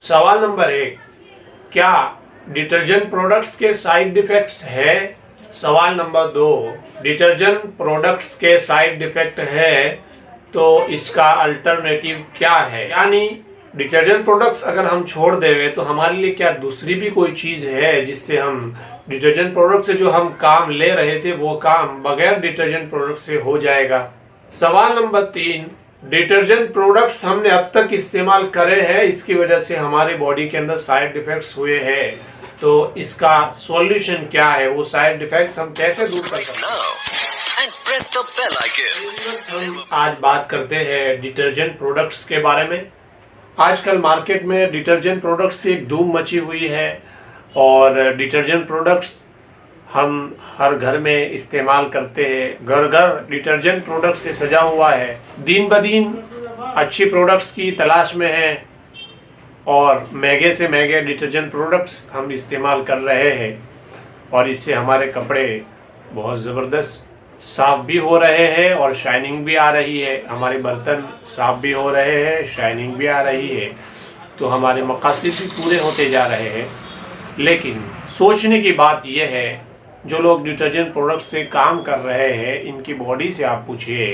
सवाल नंबर 1, क्या detergent products के साइड इफेक्ट्स है? सवाल नंबर 2, डिटर्जेंट प्रोडक्ट्स के साइड इफेक्ट है तो इसका अल्टरनेटिव क्या है? यानी डिटर्जेंट प्रोडक्ट्स अगर हम छोड़ देवे तो हमारे लिए क्या दूसरी भी कोई चीज है जिससे हम डिटर्जेंट प्रोडक्ट से जो हम काम ले रहे थे वो काम बगैर डिटर्जेंट प्रोडक्ट से हो जाएगा? सवाल नंबर 3, डिटर्जेंट प्रोडक्ट्स हमने अब तक इस्तेमाल करे हैं, इसकी वजह से हमारे बॉडी के अंदर साइड इफेक्ट्स हुए हैं, तो इसका सॉल्यूशन क्या है? वो साइड इफेक्ट्स हम कैसे दूर कर सकते हैं? हम आज बात करते हैं डिटर्जेंट प्रोडक्ट्स के बारे में। आजकल मार्केट में डिटर्जेंट प्रोडक्ट्स की एक धूम मची हुई है और डिटर्जेंट प्रोडक्ट्स हम हर घर में इस्तेमाल करते हैं। घर घर डिटर्जेंट प्रोडक्ट से सजा हुआ है। दिन ब दिन अच्छी प्रोडक्ट्स की तलाश में है और महंगे से महंगे डिटर्जेंट प्रोडक्ट्स हम इस्तेमाल कर रहे हैं और इससे हमारे कपड़े बहुत ज़बरदस्त साफ़ भी हो रहे हैं और शाइनिंग भी आ रही है। हमारे बर्तन साफ़ भी हो रहे हैं, शाइनिंग भी आ रही है, तो हमारे मकासद भी पूरे होते जा रहे हैं। लेकिन सोचने की बात यह है, जो लोग डिटर्जेंट प्रोडक्ट से काम कर रहे हैं इनकी बॉडी से आप पूछिए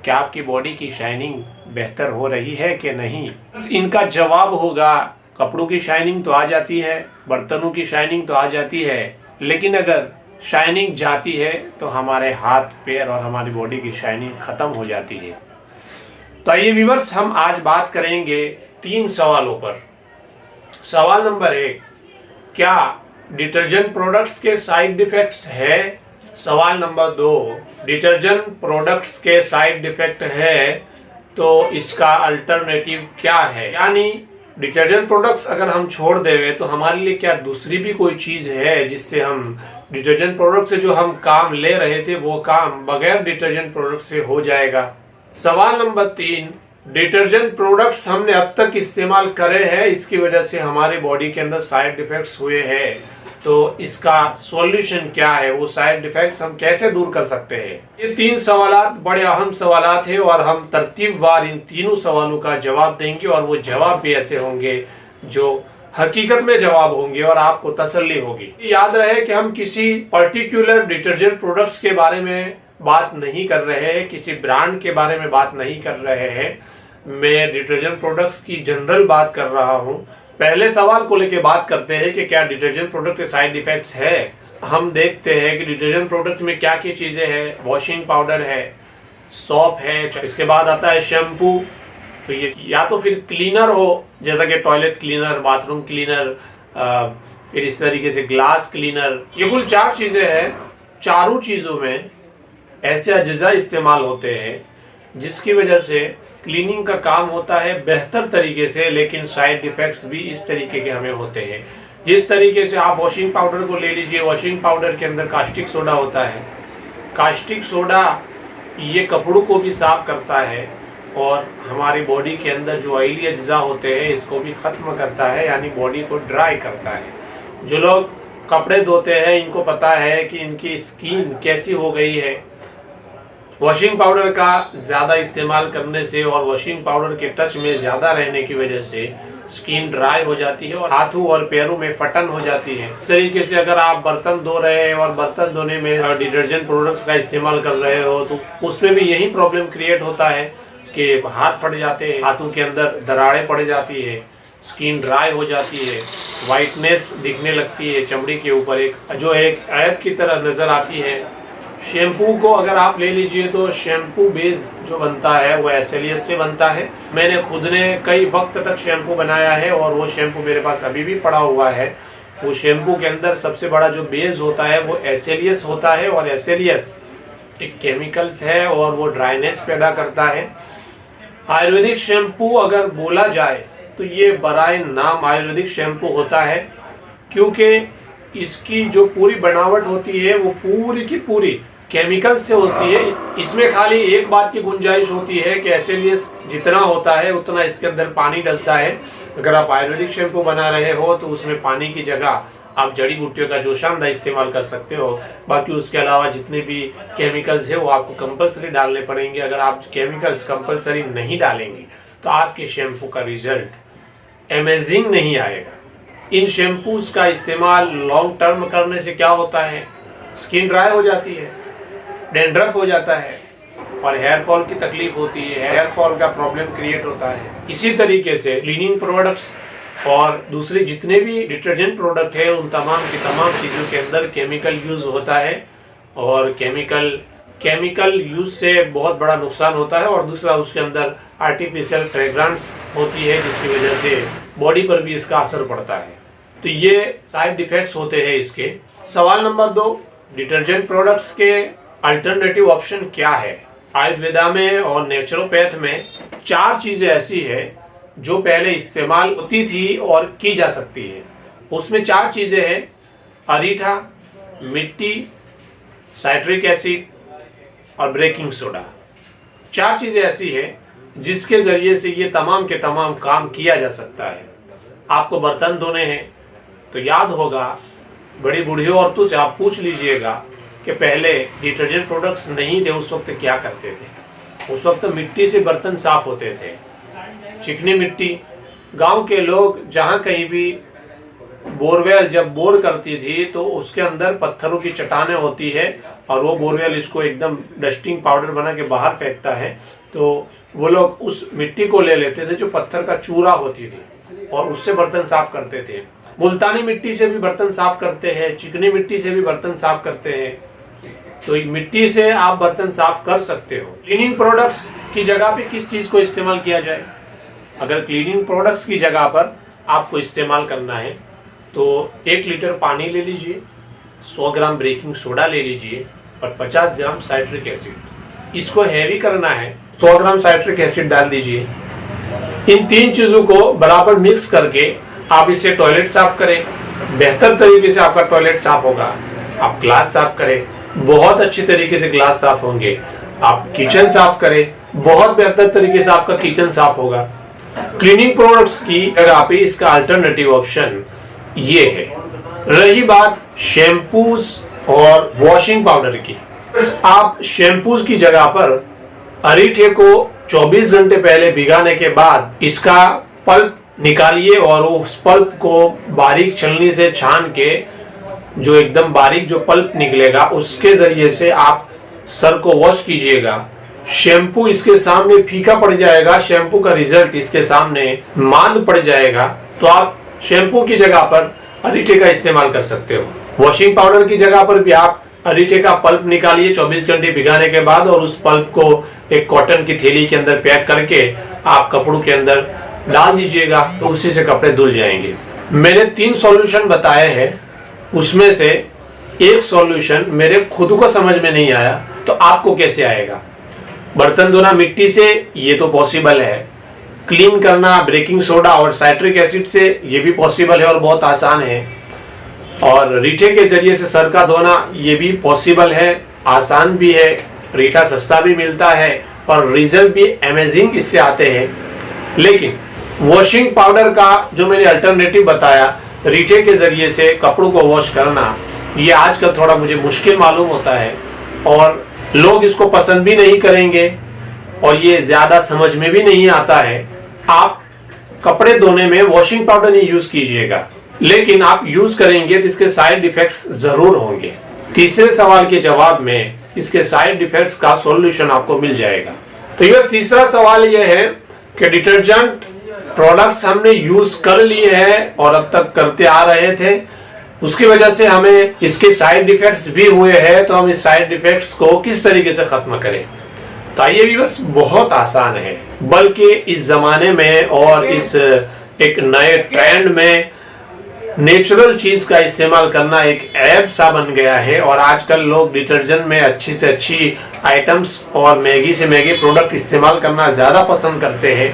क्या आपकी बॉडी की शाइनिंग बेहतर हो रही है कि नहीं। इनका जवाब होगा कपड़ों की शाइनिंग तो आ जाती है, बर्तनों की शाइनिंग तो आ जाती है, लेकिन अगर शाइनिंग जाती है तो हमारे हाथ पैर और हमारी बॉडी की शाइनिंग ख़त्म हो जाती है। तो आइए व्यूअर्स, हम आज बात करेंगे 3 सवालों पर। सवाल नंबर 1, क्या डिटर्जेंट प्रोडक्ट्स के साइड इफेक्ट्स है? सवाल नंबर 2, डिटर्जेंट प्रोडक्ट्स के साइड इफेक्ट है तो इसका अल्टरनेटिव क्या है? यानी डिटर्जेंट प्रोडक्ट्स अगर हम छोड़ देवे तो हमारे लिए क्या दूसरी भी कोई चीज़ है जिससे हम डिटर्जेंट प्रोडक्ट से जो हम काम ले रहे थे वो काम बगैर डिटर्जेंट प्रोडक्ट से हो जाएगा? सवाल नंबर 3, डिटर्जेंट प्रोडक्ट्स हमने अब तक इस्तेमाल करे हैं, इसकी वजह से हमारे बॉडी के अंदर साइड इफेक्ट्स हुए हैं, तो इसका सॉल्यूशन क्या है? वो साइड इफेक्ट्स हम कैसे दूर कर सकते हैं? ये 3 सवालात बड़े अहम सवालात हैं और हम तरतीबवार इन तीनों सवालों का जवाब देंगे और वो जवाब भी ऐसे होंगे जो हकीकत में जवाब होंगे और आपको तसल्ली होगी। याद रहे कि हम किसी पर्टिकुलर डिटर्जेंट प्रोडक्ट्स के बारे में बात नहीं कर रहे हैं, किसी ब्रांड के बारे में बात नहीं कर रहे हैं। मैं डिटर्जेंट प्रोडक्ट्स की जनरल बात कर रहा हूं। पहले सवाल को लेके बात करते हैं कि क्या डिटर्जेंट प्रोडक्ट के साइड इफेक्ट्स है। हम देखते हैं कि डिटर्जेंट प्रोडक्ट में क्या क्या चीज़ें हैं। वॉशिंग पाउडर है, सॉप है, इसके बाद आता है शैम्पू। तो ये या तो फिर क्लीनर हो जैसा कि टॉयलेट क्लीनर, बाथरूम क्लीनर, फिर इस तरीके से ग्लास क्लीनर। ये कुल 4 चीज़ें हैं। चारों चीज़ों में ऐसे अज्जा इस्तेमाल होते हैं जिसकी वजह से क्लीनिंग का काम होता है बेहतर तरीके से, लेकिन साइड इफ़ेक्ट्स भी इस तरीके के हमें होते हैं। जिस तरीके से आप वॉशिंग पाउडर को ले लीजिए, वॉशिंग पाउडर के अंदर कास्टिक सोडा होता है। कास्टिक सोडा ये कपड़ों को भी साफ करता है और हमारी बॉडी के अंदर जो ऑयली अज्जा होते हैं इसको भी ख़त्म करता है, यानी बॉडी को ड्राई करता है। जो लोग कपड़े धोते हैं इनको पता है कि इनकी स्किन कैसी हो गई है। वॉशिंग पाउडर का ज़्यादा इस्तेमाल करने से और वॉशिंग पाउडर के टच में ज़्यादा रहने की वजह से स्किन ड्राई हो जाती है और हाथों और पैरों में फटन हो जाती है। इस तरीके से अगर आप बर्तन धो रहे हैं और बर्तन धोने में डिटर्जेंट प्रोडक्ट्स का इस्तेमाल कर रहे हो तो उसमें भी यही प्रॉब्लम क्रिएट होता है कि हाथ फट जाते हैं, हाथों के अंदर दरारें पड़ जाती है, स्किन ड्राई हो जाती है, वाइटनेस दिखने लगती है चमड़ी के ऊपर, एक ऐब की तरह नज़र आती है। शैम्पू को अगर आप ले लीजिए तो शैम्पू बेस जो बनता है वो एसएलएस से बनता है। मैंने खुद ने कई वक्त तक शैम्पू बनाया है और वो शैम्पू मेरे पास अभी भी पड़ा हुआ है। वो शैम्पू के अंदर सबसे बड़ा जो बेस होता है वो एसएलएस होता है और एसएलएस एक केमिकल्स है और वो ड्राइनेस पैदा करता है। आयुर्वेदिक शैम्पू अगर बोला जाए तो ये बराए नाम आयुर्वेदिक शैम्पू होता है, क्योंकि इसकी जो पूरी बनावट होती है वो पूरी की पूरी केमिकल से होती है। इसमें खाली एक बात की गुंजाइश होती है कि एसएलएस जितना होता है उतना इसके अंदर पानी डलता है। अगर आप आयुर्वेदिक शैम्पू बना रहे हो तो उसमें पानी की जगह आप जड़ी बूटियों का जोशानदा इस्तेमाल कर सकते हो। बाकी उसके अलावा जितने भी केमिकल्स है वो आपको कंपलसरी डालने पड़ेंगे। अगर आप केमिकल्स कंपलसरी नहीं डालेंगे तो आपके शैम्पू का रिजल्ट अमेजिंग नहीं आएगा। इन शैम्पूज का इस्तेमाल लॉन्ग टर्म करने से क्या होता है, स्किन ड्राई हो जाती है, डैंड्रफ हो जाता है और हेयर फॉल की तकलीफ होती है, हेयर फॉल का प्रॉब्लम क्रिएट होता है। इसी तरीके से क्लीनिंग प्रोडक्ट्स और दूसरे जितने भी डिटर्जेंट प्रोडक्ट है उन तमाम की तमाम चीज़ों के अंदर केमिकल यूज़ होता है और केमिकल यूज़ से बहुत बड़ा नुकसान होता है। और दूसरा उसके अंदर आर्टिफिशियल फ्रेग्रेंस होती है जिसकी वजह से बॉडी पर भी इसका असर पड़ता है। तो ये साइड इफ़ेक्ट्स होते हैं इसके। सवाल नंबर 2, डिटर्जेंट प्रोडक्ट्स के अल्टरनेटिव ऑप्शन क्या है। आयुर्वेदा में और नेचुरोपैथ में 4 चीज़ें ऐसी है जो पहले इस्तेमाल होती थी और की जा सकती है। उसमें 4 चीज़ें हैं, अरीठा, मिट्टी, साइट्रिक एसिड और बेकिंग सोडा। 4 चीज़ें ऐसी है जिसके ज़रिए से ये तमाम के तमाम काम किया जा सकता है। आपको बर्तन धोने हैं तो याद होगा, बड़ी बूढ़ी औरतों से आप पूछ लीजिएगा कि पहले डिटर्जेंट प्रोडक्ट्स नहीं थे उस वक्त क्या करते थे। उस वक्त मिट्टी से बर्तन साफ होते थे, चिकनी मिट्टी। गांव के लोग जहां कहीं भी बोरवेल जब बोर करती थी तो उसके अंदर पत्थरों की चट्टानें होती है और वो बोरवेल इसको एकदम डस्टिंग पाउडर बना के बाहर फेंकता है, तो वो लोग उस मिट्टी को ले लेते थे जो पत्थर का चूरा होती थी और उससे बर्तन साफ करते थे। मुल्तानी मिट्टी से भी बर्तन साफ करते हैं, चिकनी मिट्टी से भी बर्तन साफ करते हैं। तो मिट्टी से आप बर्तन साफ कर सकते हो। क्लीनिंग प्रोडक्ट्स की जगह पे किस चीज़ को इस्तेमाल किया जाए। अगर क्लीनिंग प्रोडक्ट्स की जगह पर आपको इस्तेमाल करना है तो 1 लीटर पानी ले लीजिए, 100 ग्राम बेकिंग सोडा ले लीजिए और 50 ग्राम साइट्रिक एसिड। इसको हैवी करना है, 100 ग्राम साइट्रिक एसिड डाल दीजिए। इन 3 चीज़ों को बराबर मिक्स करके आप इसे टॉयलेट साफ करें, बेहतर तरीके से आपका टॉयलेट साफ होगा। आप ग्लास साफ करें, बहुत अच्छी तरीके से ग्लास साफ होंगे। आप किचन साफ करें, बहुत बेहतर तरीके से आपका किचन साफ होगा। क्लीनिंग प्रोडक्ट्स की जगह पे इसका अल्टरनेटिव ऑप्शन ये है। रही बात शैम्पूज और वॉशिंग पाउडर की, आप शैम्पूज की जगह पर अरीठे को 24 घंटे पहले भिगाने के बाद इसका पल्प निकालिए और उस पल्प को बारीक छलनी से छान के जो एकदम बारीक जो पल्प निकलेगा उसके जरिए से आप सर को वॉश कीजिएगा। शैम्पू इसके सामने फीका पड़ जाएगा, शैम्पू का रिजल्ट इसके सामने मांद पड़ जाएगा। तो आप शैम्पू की जगह पर अरीठे का इस्तेमाल कर सकते हो। वॉशिंग पाउडर की जगह पर भी आप अरीठे का पल्प निकालिए 24 घंटे भिगाने के बाद और उस पल्प को एक कॉटन की थैली के अंदर पैक करके आप कपड़ों के अंदर डाल दीजिएगा, तो उसी से कपड़े धुल जाएंगे। मैंने 3 सॉल्यूशन बताए हैं, उसमें से एक सॉल्यूशन मेरे खुद को समझ में नहीं आया, तो आपको कैसे आएगा। बर्तन धोना मिट्टी से, ये तो पॉसिबल है। क्लीन करना बेकिंग सोडा और साइट्रिक एसिड से, ये भी पॉसिबल है और बहुत आसान है। और रीठे के जरिए से सर का धोना, ये भी पॉसिबल है, आसान भी है। रीठा सस्ता भी मिलता है और रिजल्ट भी अमेजिंग इससे आते हैं। लेकिन वॉशिंग पाउडर का जो मैंने अल्टरनेटिव बताया, रीठे के जरिए से कपड़ों को वॉश करना, ये आजकल थोड़ा मुझे मुश्किल मालूम होता है और लोग इसको पसंद भी नहीं करेंगे और ये ज़्यादा समझ में भी नहीं आता है। आप कपड़े धोने में वॉशिंग पाउडर नहीं यूज़ कीजिएगा, लेकिन आप यूज़ करेंगे तो इसके साइड इफ़ेक्ट्स ज़रूर होंगे। तीसरे सवाल के जवाब में इसके साइड इफ़ेक्ट्स का सॉल्यूशन आपको मिल जाएगा। तो ये तीसरा सवाल ये है कि डिटर्जेंट प्रोडक्ट्स हमने यूज़ कर लिए हैं और अब तक करते आ रहे थे, उसकी वजह से हमें इसके साइड इफ़ेक्ट्स भी हुए हैं, तो हम इस साइड इफ़ेक्ट्स को किस तरीके से ख़त्म करें। तो ये भी बस बहुत आसान है, बल्कि इस ज़माने में और इस एक नए ट्रेंड में नेचुरल चीज़ का इस्तेमाल करना एक ऐप सा बन गया है। और आजकल लोग डिटर्जेंट में अच्छी से अच्छी आइटम्स और महंगी से महंगे प्रोडक्ट इस्तेमाल करना ज़्यादा पसंद करते हैं।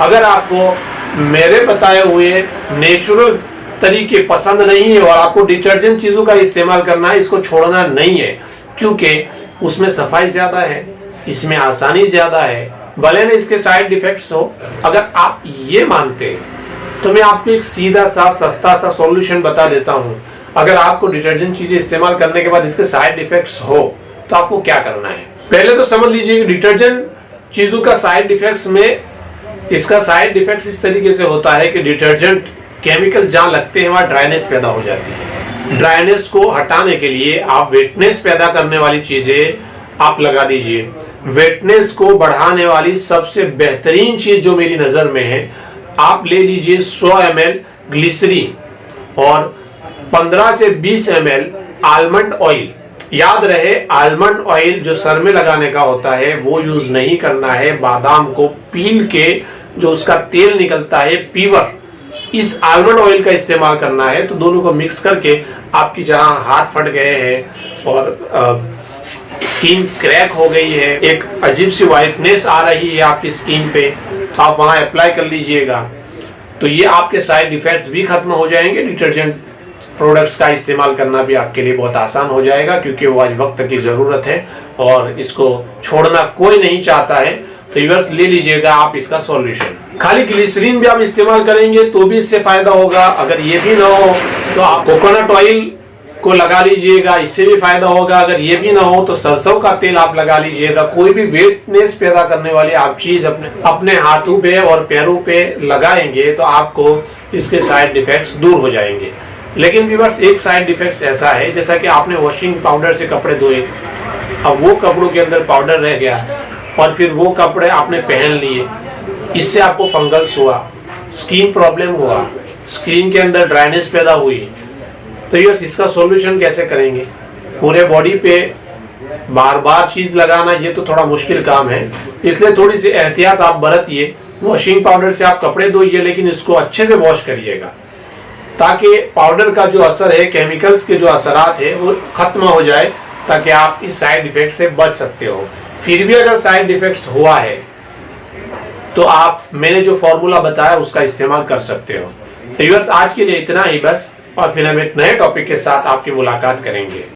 अगर आपको मेरे बताए हुए नेचुरल तरीके पसंद नहीं है और आपको डिटर्जेंट चीज़ों का इस्तेमाल करना है, इसको छोड़ना नहीं है, क्योंकि उसमें सफाई ज़्यादा है, इसमें आसानी ज़्यादा है, भले न इसके साइड इफ़ेक्ट्स हो। अगर आप ये मानते हैं तो मैं आपको एक सीधा सा सस्ता सा सॉल्यूशन बता देता हूँ। अगर आपको डिटर्जेंट चीज़ें इस्तेमाल करने के बाद इसके साइड इफ़ेक्ट्स हो तो आपको क्या करना है। पहले तो समझ लीजिए कि डिटर्जेंट चीज़ों का साइड इफ़ेक्ट्स में इसका साइड इफेक्ट्स इस तरीके से होता है कि डिटर्जेंट केमिकल जहाँ लगते हैं वहाँ ड्राइनेस पैदा हो जाती है। ड्राइनेस को हटाने के लिए आप वेटनेस पैदा करने वाली चीजें आप लगा दीजिए। वेटनेस को बढ़ाने वाली सबसे बेहतरीन चीज जो मेरी नजर में है, आप ले लीजिए 100 ml ग्लिसरीन और 15 से 20 ml आलमंड ऑयल। याद रहे, आलमंड ऑयल जो सर में लगाने का होता है वो यूज नहीं करना है। बादाम को पील के जो उसका तेल निकलता है पीवर, इस आलमंड ऑयल का इस्तेमाल करना है। तो दोनों को मिक्स करके आपकी जहां हाथ फट गए हैं और स्किन क्रैक हो गई है, एक अजीब सी वाइटनेस आ रही है आपकी स्किन पे, तो आप वहां अप्लाई कर लीजिएगा। तो ये आपके साइड इफेक्ट्स भी खत्म हो जाएंगे। डिटर्जेंट प्रोडक्ट्स का इस्तेमाल करना भी आपके लिए बहुत आसान हो जाएगा, क्योंकि वो आज वक्त की ज़रूरत है और इसको छोड़ना कोई नहीं चाहता है। तो व्यूअर्स, ले लीजिएगा आप इसका सॉल्यूशन। खाली ग्लिसरीन भी आप इस्तेमाल करेंगे तो भी इससे फायदा होगा। अगर ये भी ना हो तो आप कोकोनट ऑयल को लगा लीजिएगा, इससे भी फायदा होगा। अगर ये भी ना हो तो सरसों का तेल आप लगा लीजिएगा। कोई भी वेटनेस पैदा करने वाली आप चीज अपने हाथों पे और पैरों पे लगाएंगे तो आपको इसके साइड इफेक्ट्स दूर हो जाएंगे। लेकिन व्यूअर्स, एक साइड इफेक्ट्स ऐसा है, जैसा कि आपने वॉशिंग पाउडर से कपड़े धोए, अब वो कपड़ों के अंदर पाउडर रह गया और फिर वो कपड़े आपने पहन लिए, इससे आपको फंगस हुआ, स्किन प्रॉब्लम हुआ, स्किन के अंदर ड्राइनेस पैदा हुई। तो व्यूअर्स, इसका सॉल्यूशन कैसे करेंगे? पूरे बॉडी पे बार बार चीज लगाना ये तो थोड़ा मुश्किल काम है, इसलिए थोड़ी सी एहतियात आप बरतिए। वॉशिंग पाउडर से आप कपड़े धोइए, लेकिन इसको अच्छे से वॉश करिएगा, ताकि पाउडर का जो असर है, केमिकल्स के जो असरात है वो खत्म हो जाए, ताकि आप इस साइड इफेक्ट से बच सकते हो। फिर भी अगर साइड इफेक्ट्स हुआ है तो आप मैंने जो फॉर्मूला बताया उसका इस्तेमाल कर सकते हो। व्यूअर्स, आज के लिए इतना ही बस, और फिर हम एक नए टॉपिक के साथ आपकी मुलाकात करेंगे।